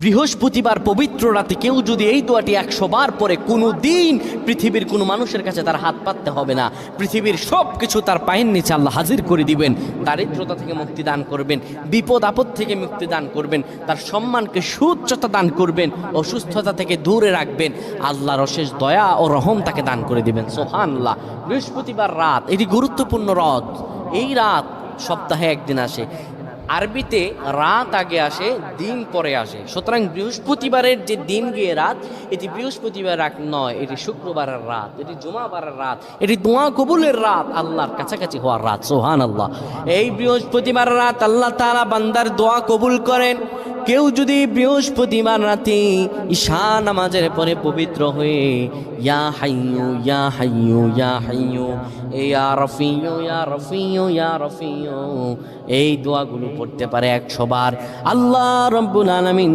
বৃহস্পতিবার পবিত্র রাতে কেউ যদি এই দোয়াটি 100 বার পরে, কোনো দিন পৃথিবীর কোনো মানুষের কাছে তার হাত পাততে হবে না। পৃথিবীর সব কিছু তার পায়ের নিচে আল্লাহ হাজির করে দিবেন। দারিদ্রতা থেকে মুক্তি দান করবেন, বিপদ আপদ থেকে মুক্তি দান করবেন, তার সম্মানকে সুউচ্চতা দান করবেন, অসুস্থতা থেকে দূরে রাখবেন। আল্লাহর অশেষ দয়া ও রহম তাকে দান করে দিবেন। সুবহানাল্লাহ। বৃহস্পতিবার রাত এটি গুরুত্বপূর্ণ রাত। এই রাত সপ্তাহে একদিন আসে। আরবিতে রাত আগে আসে, দিন পরে আসে। সুতরাং বৃহস্পতিবারের যে দিন গিয়ে রাত, এটি বৃহস্পতিবার রাত নয়, এটি শুক্রবারের রাত, এটি জুমাবারের রাত, এটি দোয়া কবুলের রাত, আল্লাহর কাছাকাছি হওয়ার রাত। সুবহানাল্লাহ। এই বৃহস্পতিবার রাত আল্লাহ তাআলা বান্দার দোয়া কবুল করেন। কেউ যদি বৃহস্পতিবার রাতে ঈশা নামাজের পরে পবিত্র হয়ে ইয়া হাইয়ু ইয়া হাইয়ু ইয়া হাইয়ু ইয়া রফিয়ু ইয়া রফিয়ু ইয়া রফিয়ু এই দোয়াগুলো পড়তে পারে 100 বার, আল্লাহ রাব্বুল আলামিন